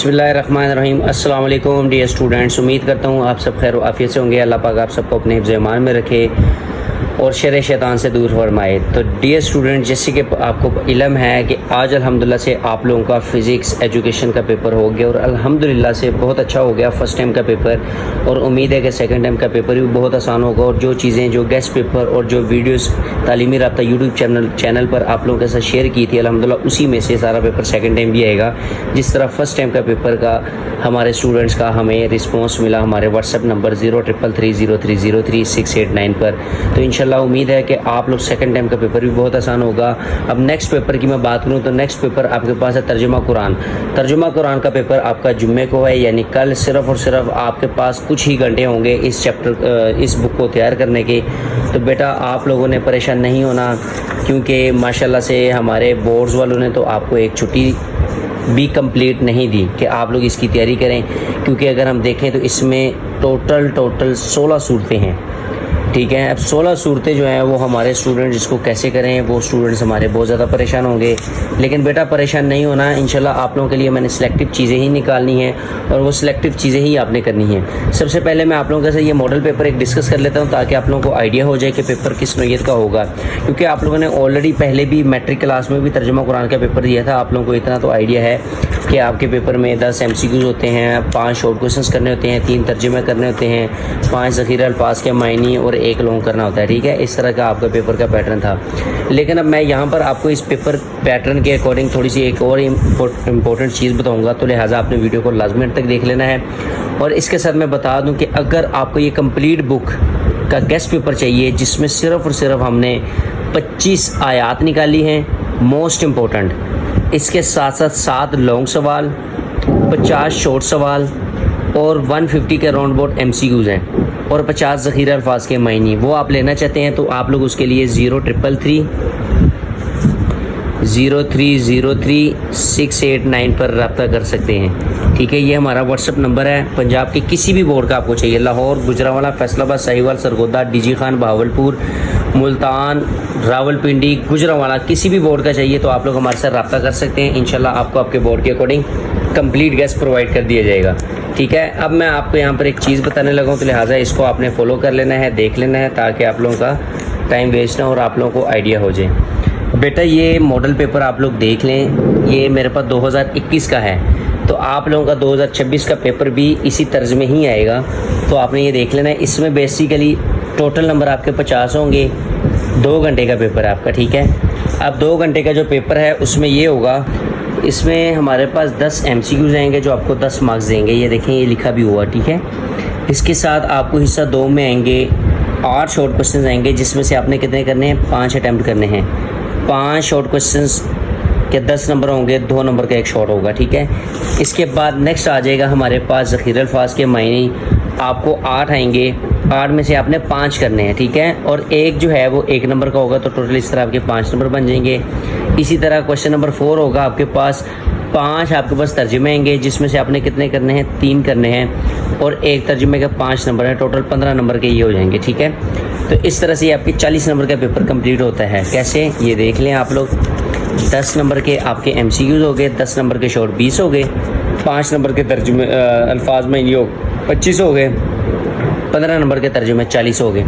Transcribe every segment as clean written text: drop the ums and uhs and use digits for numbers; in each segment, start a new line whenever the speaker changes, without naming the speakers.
बिस्मिल्लाहिर्रहमानिर्रहीम। अस्सलाम वालेकुम डियर स्टूडेंट्स, उम्मीद करता हूँ आप सब खैर आफियत से होंगे। अल्लाह पाक आप सबको अपने हिफ्ज़ ईमान में रखे और शर शैतान से दूर फरमाए। तो डियर स्टूडेंट, जैसे कि आपको इल्म है कि आज अल्हम्दुलिल्लाह से आप लोगों का फ़िज़िक्स एजुकेशन का पेपर हो गया और अल्हम्दुलिल्लाह से बहुत अच्छा हो गया फ़र्स्ट टाइम का पेपर, और उम्मीद है कि सेकंड टाइम का पेपर भी बहुत आसान होगा। और जो चीज़ें, जो गेस्ट पेपर और जो वीडियोस तालीमी राब्ता यूट्यूब चैनल पर आप लोगों के साथ शेयर की थी, अल्हम्दुलिल्लाह उसी में से सारा पेपर सेकंड टाइम भी आएगा। जिस तरह फ़र्स्ट टाइम का पेपर का हमारे स्टूडेंट्स का हमें रिस्पॉन्स मिला हमारे व्हाट्सएप नंबर 0333030689 पर, तो इंशाल्लाह उम्मीद है कि आप लोग सेकंड टाइम का पेपर भी बहुत आसान होगा। अब नेक्स्ट पेपर की मैं बात करूँ तो नेक्स्ट पेपर आपके पास है तर्जुमा कुरान। तर्जुमा कुरान का पेपर आपका जुम्मे को है, यानी कल सिर्फ़ और सिर्फ आपके पास कुछ ही घंटे होंगे इस इस बुक को तैयार करने के। तो बेटा आप लोगों ने परेशान नहीं होना, क्योंकि माशाल्लाह से हमारे बोर्ड्स वालों ने तो आपको एक छुट्टी भी कंप्लीट नहीं दी कि आप लोग इसकी तैयारी करें, क्योंकि अगर हम देखें तो इसमें टोटल 16 सूरतें हैं। ठीक है, अब 16 सूरतें जो हैं वो हमारे स्टूडेंट इसको कैसे करें, वो स्टूडेंट्स हमारे बहुत ज़्यादा परेशान होंगे। लेकिन बेटा परेशान नहीं होना, इंशाल्लाह आप लोगों के लिए मैंने सिलेक्टिव चीज़ें ही निकालनी हैं और वो सिलेक्टिव चीज़ें ही आपने करनी हैं। सबसे पहले मैं आप लोगों के साथ ये मॉडल पेपर एक डिस्कस कर लेता हूँ, ताकि आप लोगों को आइडिया हो जाए कि पेपर किस नौइयत का होगा। क्योंकि आप लोगों ने ऑलरेडी पहले भी मैट्रिक क्लास में भी तर्जुमा कुरान का पेपर दिया था, आप लोगों को इतना तो आइडिया है कि आपके पेपर में 10 MCQs होते हैं, 5 शॉर्ट क्वेश्चंस करने होते हैं, 3 तर्जुमे करने होते हैं, 5 ज़ख़ीरा अल्फाज के मायनी और 1 लॉन्ग करना होता है। ठीक है, इस तरह का आपका पेपर का पैटर्न था। लेकिन अब मैं यहाँ पर आपको इस पेपर पैटर्न के अकॉर्डिंग थोड़ी सी एक और इम्पोर्टेंट चीज़ बताऊँगा, तो लिहाजा आपने वीडियो को लाजमी तक देख लेना है। और इसके साथ मैं बता दूँ कि अगर आपको ये कम्प्लीट बुक का गेस्ट पेपर चाहिए, जिसमें सिर्फ़ और सिर्फ हमने 25 आयात निकाली हैं मोस्ट इम्पोर्टेंट, इसके साथ साथ 7 लॉन्ग सवाल, 50 शॉर्ट सवाल और 150 के राउंड अबाउट MCQs हैं और 50 ज़ख़ीरा अल्फाज के मायनी, वो आप लेना चाहते हैं तो आप लोग उसके लिए 0333030689 पर रब्ता कर सकते हैं। ठीक है, ये हमारा व्हाट्सअप नंबर है। पंजाब के किसी भी बोर्ड का आपको चाहिए, लाहौर, गुजरांवाला, फैसलाबाद, साहिवाल, सरगोदा, डीजी खान, बहावलपुर, मुल्तान, रावलपिंडी, गुजरांवाला, किसी भी बोर्ड का चाहिए तो आप लोग हमारे साथ रब्ता कर सकते हैं। इंशाल्लाह आपको आपके बोर्ड के अकॉर्डिंग कंप्लीट गेस्ट प्रोवाइड कर दिया जाएगा। ठीक है, अब मैं आपको यहाँ पर एक चीज़ बताने लगा हूँ, तो लिहाजा इसको आपने फॉलो कर लेना है, देख लेना है, ताकि आप लोगों का टाइम वेस्ट ना और आप लोगों को आइडिया हो जाए। बेटा ये मॉडल पेपर आप लोग देख लें, ये मेरे पास 2021 का है, तो आप लोगों का 2026 का पेपर भी इसी तर्ज में ही आएगा, तो आपने ये देख लेना है। इसमें बेसिकली टोटल नंबर आपके 50 होंगे। 2 घंटे का पेपर है आपका। ठीक है, अब 2 घंटे का जो पेपर है उसमें ये होगा, इसमें हमारे पास 10 MCQs आएंगे जो आपको 10 मार्क्स देंगे। ये देखें, ये लिखा भी हुआ। ठीक है, इसके साथ आपको हिस्सा 2 में आएंगे 8 शॉर्ट क्वेश्चन आएंगे, जिसमें से आपने कितने करने हैं, 5 अटैम्प्ट करने हैं। 5 शॉर्ट क्वेश्चंस के 10 नंबर होंगे, 2 नंबर का एक शॉर्ट होगा। ठीक है, इसके बाद नेक्स्ट आ जाएगा हमारे पास ज़ख़ीरा अल्फाज के मायने, आपको 8 आएंगे, 8 में से आपने 5 करने हैं। ठीक है, और एक जो है वो 1 नंबर का होगा, तो टोटल इस तरह आपके 5 नंबर बन जाएंगे। इसी तरह क्वेश्चन नंबर 4 होगा आपके पास, 5 आपके पास तर्जुमे आएंगे, जिसमें से आपने कितने करने हैं, 3 करने हैं, और एक तर्जुमे के 5 नंबर है, टोटल 15 नंबर के ये हो जाएंगे। ठीक है, तो इस तरह से ये आपके 40 नंबर का पेपर कंप्लीट होता है। कैसे, ये देख लें आप लोग, 10 नंबर के आपके MCQs हो गए, 10 नंबर के शॉर्ट 20 हो गए, 5 नंबर के तर्जुमे अल्फाज में ये 25 हो गए, 15 नंबर के तर्जुमे 40 हो गए।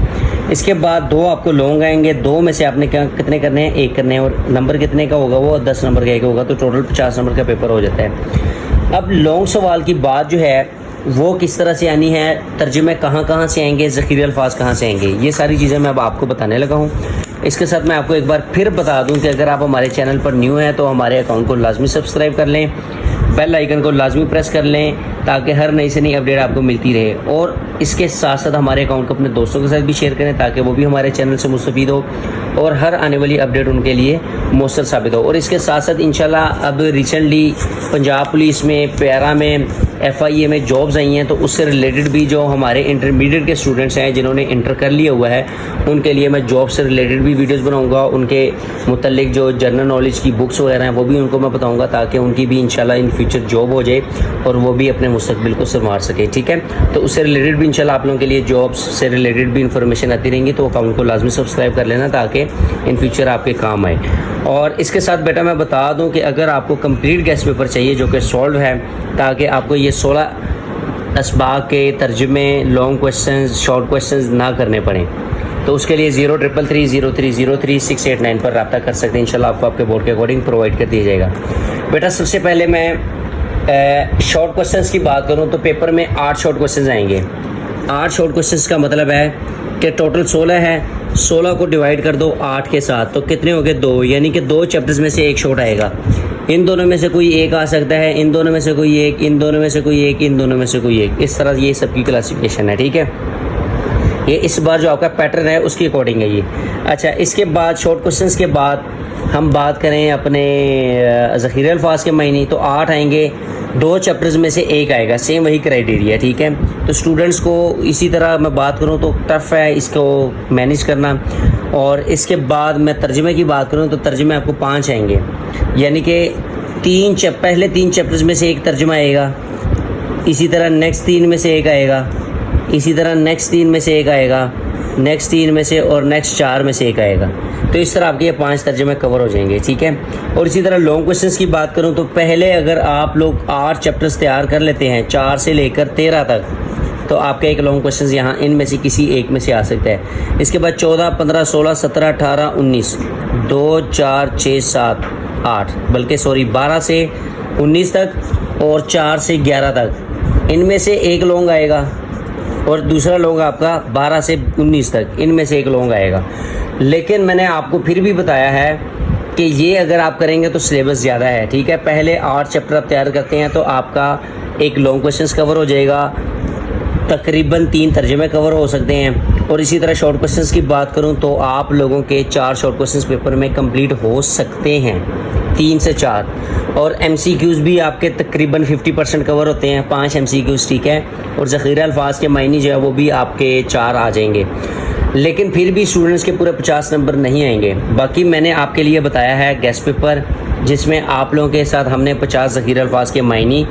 इसके बाद 2 आपको लॉन्ग आएंगे, 2 में से आपने क्या कितने करने हैं, 1 करने हैं, और नंबर कितने का होगा, वो 10 नंबर का 1 होगा, तो टोटल 50 नंबर का पेपर हो जाता है। अब लॉन्ग सवाल की बात जो है वो किस तरह से आनी है, तर्जुमे कहाँ से आएंगे, ज़ख़ीरा अल्फाज कहाँ से आएंगे, ये सारी चीज़ें मैं अब आपको बताने लगा हूँ। इसके साथ मैं आपको एक बार फिर बता दूं कि अगर आप हमारे चैनल पर न्यू हैं तो हमारे अकाउंट को लाजमी सब्सक्राइब कर लें, बेल आइकन को लाजमी प्रेस कर लें, ताकि हर नई से नई अपडेट आपको मिलती रहे। और इसके साथ साथ हमारे अकाउंट को अपने दोस्तों के साथ भी शेयर करें, ताकि वो भी हमारे चैनल से मुस्तफ़ीद हो और हर आने वाली अपडेट उनके लिए मौसर साबित हो। और इसके साथ साथ इंशाल्लाह अब रिसेंटली पंजाब पुलिस में, पैरा में, FIA में जॉब्स आई हैं, तो उससे रिलेटेड भी जो हमारे इंटरमीडिएट के स्टूडेंट्स हैं जिन्होंने इंटर कर लिया हुआ है, उनके लिए मैं जॉब से रिलेटेड भी वीडियोस बनाऊंगा। उनके मुतल्लिक जो जनरल नॉलेज की बुक्स वगैरह हैं वो भी उनको मैं बताऊंगा, ताकि उनकी भी इंशाल्लाह इन फ्यूचर जॉब हो जाए और वो भी अपने मुस्तकबिल को संवार सकें। ठीक है, तो उससे रिलेटेड भी इंशाल्लाह आप लोगों के लिए जॉब्स से रिलेटेड भी इंफॉर्मेशन आती रहेंगी, तो अकाउंट को लाजमी सब्सक्राइब कर लेना ताकि इन फ्यूचर आपके काम आए। और इसके साथ बेटा मैं बता दूं कि अगर आपको कंप्लीट गेस्ट पेपर चाहिए जो कि सॉल्व है, ताकि आपको ये 16 असबाक के तर्जुमे, लॉन्ग क्वेश्चंस, शॉर्ट क्वेश्चंस ना करने पड़ें, तो उसके लिए 0333030689 पर रब्ता कर सकते हैं। इंशाल्लाह आपको आपके बोर्ड के अकॉर्डिंग प्रोवाइड कर दिया जाएगा। बेटा सबसे पहले मैं शॉर्ट क्वेश्चंस की बात करूं तो पेपर में 8 शॉर्ट क्वेश्चंस आएंगे। 8 शॉर्ट क्वेश्चंस का मतलब है कि टोटल 16 है, 16 को डिवाइड कर दो 8 के साथ, तो कितने हो गए 2, यानी कि 2 चैप्टर्स में से एक शॉर्ट आएगा। इन दोनों में से कोई एक आ सकता है, इन दोनों में से कोई एक, इन दोनों में से कोई एक, इन दोनों में से कोई एक, इस तरह ये सबकी क्लासिफिकेशन है। ठीक है, ये इस बार जो आपका पैटर्न है उसके अकॉर्डिंग है ये। अच्छा, इसके बाद शॉर्ट क्वेश्चंस के बाद हम बात करें अपने ज़ख़ीरे अल्फाज के मायने, तो 8 आएंगे, 2 चैप्टर्स में से एक आएगा, सेम वही क्राइटेरिया। ठीक है, तो स्टूडेंट्स को इसी तरह मैं बात करूं तो टफ़ है इसको मैनेज करना। और इसके बाद मैं तर्जुमे की बात करूं तो तर्जुमे आपको 5 आएंगे, यानी कि पहले 3 चैप्टर्स में से एक तर्जुमा आएगा, इसी तरह नेक्स्ट 3 में से एक आएगा, इसी तरह नेक्स्ट 3 में से एक आएगा, नेक्स्ट 3 में से, और नेक्स्ट 4 में से एक आएगा। तो इस तरह आपके ये 5 तर्जुमे कवर हो जाएंगे। ठीक है, और इसी तरह लॉन्ग क्वेश्चंस की बात करूं तो पहले अगर आप लोग 8 चैप्टर्स तैयार कर लेते हैं 4 से लेकर 13 तक, तो आपका एक लॉन्ग क्वेश्चन यहाँ इनमें से किसी एक में से आ सकता है। इसके बाद 14, 15, 16, 17, 18, 19, 2, 4, 6, 7, 8, बल्कि सॉरी 12 से 19 तक और 4 से 11 तक, इनमें से एक लॉन्ग आएगा, और दूसरा लॉन्ग आपका 12 से 19 तक, इनमें से एक लॉन्ग आएगा। लेकिन मैंने आपको फिर भी बताया है कि ये अगर आप करेंगे तो सिलेबस ज़्यादा है। ठीक है, पहले 8 चैप्टर आप तैयार करते हैं तो आपका एक लॉन्ग क्वेश्चंस कवर हो जाएगा, तकरीबन 3 तर्जुमे कवर हो सकते हैं। और इसी तरह शॉर्ट क्वेश्चंस की बात करूं तो आप लोगों के 4 शॉर्ट क्वेश्चंस पेपर में कंप्लीट हो सकते हैं, 3 से 4। और MCQs भी आपके तकरीबन 50% कवर होते हैं, 5 MCQs। ठीक है, और ज़ख़ीरा अल्फाज के मायने जो है वो भी आपके 4 आ जाएंगे, लेकिन फिर भी स्टूडेंट्स के पूरे 50 नंबर नहीं आएंगे। बाकी मैंने आपके लिए बताया है गेस्ट पेपर, जिसमें आप लोगों के साथ हमने 50 ज़ख़ीरा अल्फाज के मायने,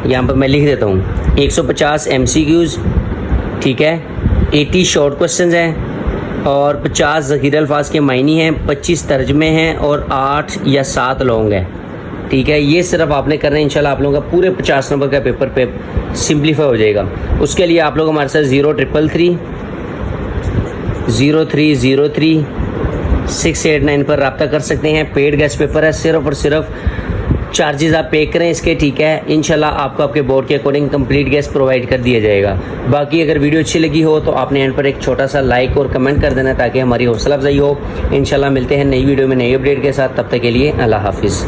यहाँ पर मैं लिख देता हूँ, 150 MCQs, ठीक है, 80 शॉर्ट क्वेश्चन हैं, और 50 ज़ख़ीरा अल्फाज के मायने हैं, 25 तर्जमे हैं, और 8 या 7 लॉन्ग हैं। ठीक है, ये सिर्फ आपने करना है, इंशाल्लाह आप लोगों का पूरे 50 नंबर का पेपर पे सिंप्लीफाई हो जाएगा। उसके लिए आप लोग हमारे साथ 0333030689 पर रब्ता कर सकते हैं। पेड गेस्ट पेपर है, सिर्फ और सिर्फ चार्जेस आप पे करें इसके। ठीक है, इंशाल्लाह आपको आपके बोर्ड के अकॉर्डिंग कंप्लीट गेस्ट प्रोवाइड कर दिया जाएगा। बाकी अगर वीडियो अच्छी लगी हो तो आपने एंड पर एक छोटा सा लाइक और कमेंट कर देना ताकि हमारी हौसला अफजाई हो। इंशाल्लाह मिलते हैं नई वीडियो में नई अपडेट के साथ, तब तक के लिए अल्लाह हाफिज़।